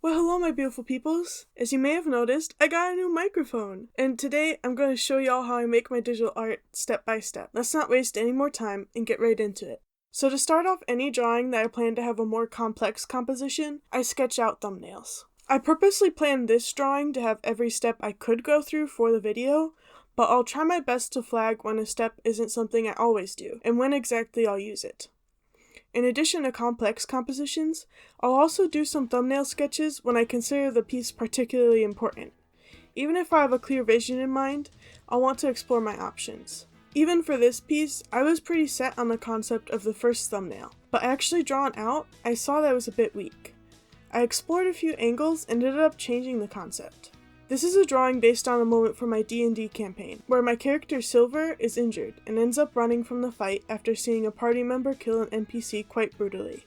Well, hello my beautiful peoples. As you may have noticed, I got a new microphone. And today I'm going to show y'all how I make my digital art step by step. Let's not waste any more time and get right into it. So to start off any drawing that I plan to have a more complex composition, I sketch out thumbnails. I purposely planned this drawing to have every step I could go through for the video, but I'll try my best to flag when a step isn't something I always do, and when exactly I'll use it. In addition to complex compositions, I'll also do some thumbnail sketches when I consider the piece particularly important. Even if I have a clear vision in mind, I'll want to explore my options. Even for this piece, I was pretty set on the concept of the first thumbnail, but actually drawn out, I saw that it was a bit weak. I explored a few angles and ended up changing the concept. This is a drawing based on a moment from my D&D campaign, where my character Silver is injured and ends up running from the fight after seeing a party member kill an NPC quite brutally.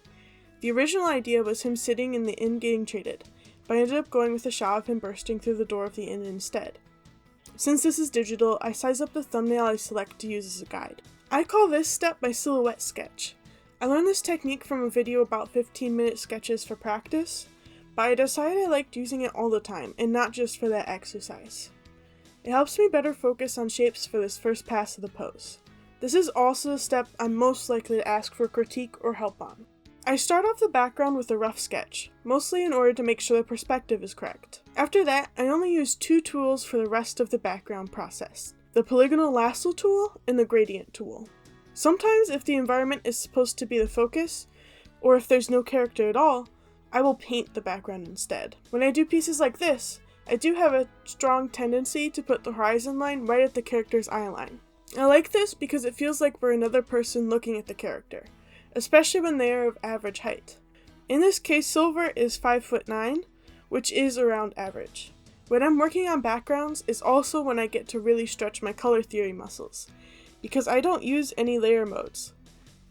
The original idea was him sitting in the inn getting treated, but I ended up going with a shot of him bursting through the door of the inn instead. Since this is digital, I size up the thumbnail I select to use as a guide. I call this step my silhouette sketch. I learned this technique from a video about 15-minute sketches for practice, but I decided I liked using it all the time, and not just for that exercise. It helps me better focus on shapes for this first pass of the pose. This is also the step I'm most likely to ask for critique or help on. I start off the background with a rough sketch, mostly in order to make sure the perspective is correct. After that, I only use two tools for the rest of the background process: the polygonal lasso tool and the gradient tool. Sometimes if the environment is supposed to be the focus, or if there's no character at all, I will paint the background instead. When I do pieces like this, I do have a strong tendency to put the horizon line right at the character's eye line. I like this because it feels like we're another person looking at the character, especially when they are of average height. In this case, Silver is 5'9", which is around average. When I'm working on backgrounds is also when I get to really stretch my color theory muscles, because I don't use any layer modes.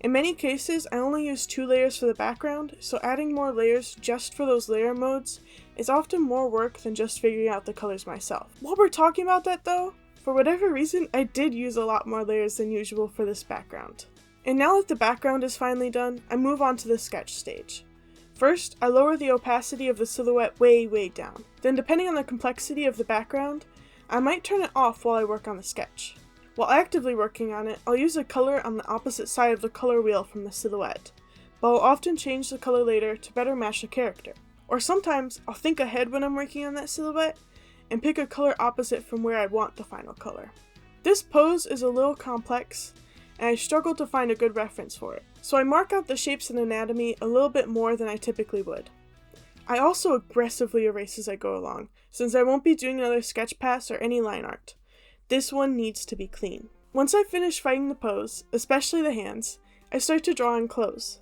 In many cases, I only use 2 layers for the background, so adding more layers just for those layer modes is often more work than just figuring out the colors myself. While we're talking about that though, for whatever reason, I did use a lot more layers than usual for this background. And now that the background is finally done, I move on to the sketch stage. First, I lower the opacity of the silhouette way down. Then depending on the complexity of the background, I might turn it off while I work on the sketch. While actively working on it, I'll use a color on the opposite side of the color wheel from the silhouette, but I'll often change the color later to better match the character. Or sometimes, I'll think ahead when I'm working on that silhouette, and pick a color opposite from where I want the final color. This pose is a little complex, and I struggle to find a good reference for it, so I mark out the shapes and anatomy a little bit more than I typically would. I also aggressively erase as I go along, since I won't be doing another sketch pass or any line art. This one needs to be clean. Once I finish fighting the pose, especially the hands, I start to draw in clothes.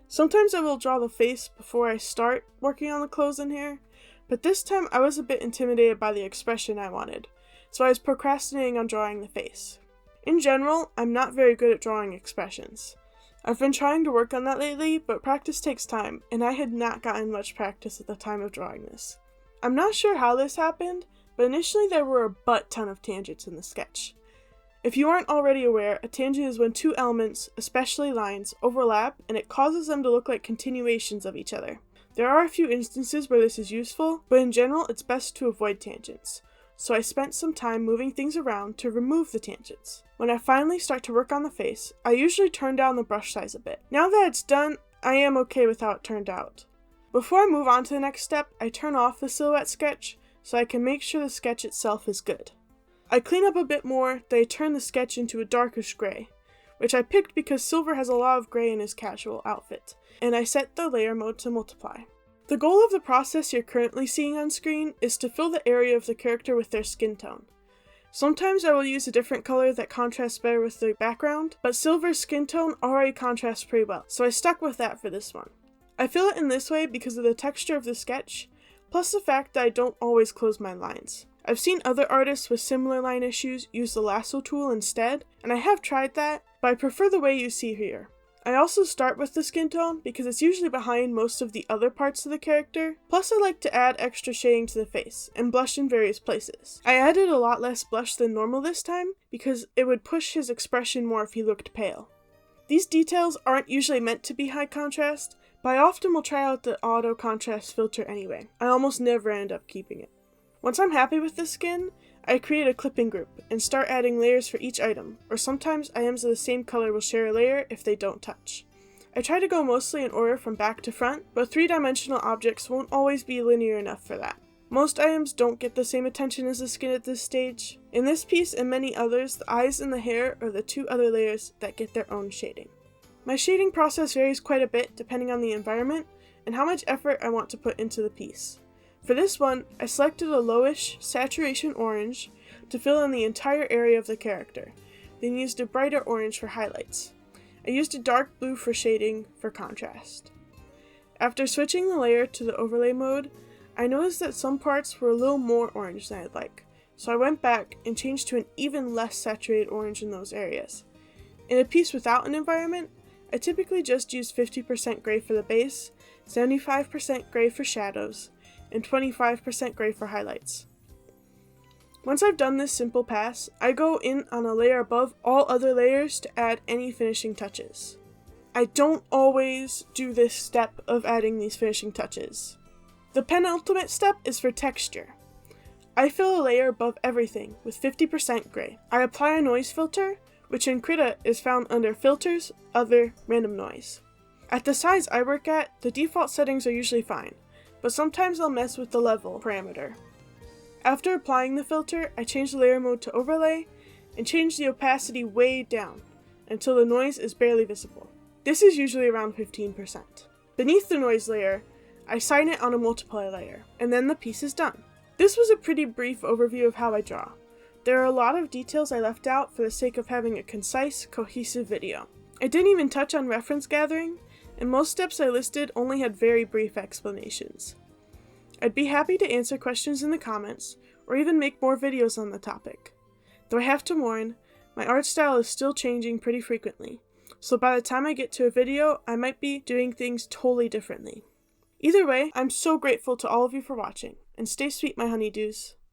Sometimes I will draw the face before I start working on the clothes and hair, but this time I was a bit intimidated by the expression I wanted, so I was procrastinating on drawing the face. In general, I'm not very good at drawing expressions. I've been trying to work on that lately, but practice takes time, and I had not gotten much practice at the time of drawing this. I'm not sure how this happened, but initially there were a butt-ton of tangents in the sketch. If you aren't already aware, a tangent is when two elements, especially lines, overlap and it causes them to look like continuations of each other. There are a few instances where this is useful, but in general it's best to avoid tangents. So I spent some time moving things around to remove the tangents. When I finally start to work on the face, I usually turn down the brush size a bit. Now that it's done, I am okay with how it turned out. Before I move on to the next step, I turn off the silhouette sketch so I can make sure the sketch itself is good. I clean up a bit more, then I turn the sketch into a darkish gray, which I picked because Silver has a lot of gray in his casual outfit, and I set the layer mode to multiply. The goal of the process you're currently seeing on screen is to fill the area of the character with their skin tone. Sometimes I will use a different color that contrasts better with the background, but Silver's skin tone already contrasts pretty well, so I stuck with that for this one. I fill it in this way because of the texture of the sketch, plus the fact that I don't always close my lines. I've seen other artists with similar line issues use the lasso tool instead, and I have tried that, but I prefer the way you see here. I also start with the skin tone because it's usually behind most of the other parts of the character, plus I like to add extra shading to the face, and blush in various places. I added a lot less blush than normal this time, because it would push his expression more if he looked pale. These details aren't usually meant to be high contrast, but I often will try out the auto contrast filter anyway. I almost never end up keeping it. Once I'm happy with the skin, I create a clipping group and start adding layers for each item, or sometimes items of the same color will share a layer if they don't touch. I try to go mostly in order from back to front, but 3-dimensional objects won't always be linear enough for that. Most items don't get the same attention as the skin at this stage. In this piece and many others, the eyes and the hair are the 2 other layers that get their own shading. My shading process varies quite a bit depending on the environment and how much effort I want to put into the piece. For this one, I selected a lowish saturation orange to fill in the entire area of the character, then used a brighter orange for highlights. I used a dark blue for shading for contrast. After switching the layer to the overlay mode, I noticed that some parts were a little more orange than I'd like, so I went back and changed to an even less saturated orange in those areas. In a piece without an environment, I typically just use 50% gray for the base, 75% gray for shadows, and 25% gray for highlights. Once I've done this simple pass, I go in on a layer above all other layers to add any finishing touches. I don't always do this step of adding these finishing touches. The penultimate step is for texture. I fill a layer above everything with 50% gray. I apply a noise filter, which in Krita is found under Filters, Other, Random Noise. At the size I work at, the default settings are usually fine, but sometimes I'll mess with the level parameter. After applying the filter, I change the layer mode to overlay and change the opacity way down until the noise is barely visible. This is usually around 15%. Beneath the noise layer, I sign it on a multiply layer, and then the piece is done. This was a pretty brief overview of how I draw. There are a lot of details I left out for the sake of having a concise, cohesive video. I didn't even touch on reference gathering, and most steps I listed only had very brief explanations. I'd be happy to answer questions in the comments, or even make more videos on the topic. Though I have to warn, my art style is still changing pretty frequently, so by the time I get to a video, I might be doing things totally differently. Either way, I'm so grateful to all of you for watching, and stay sweet, my honeydews.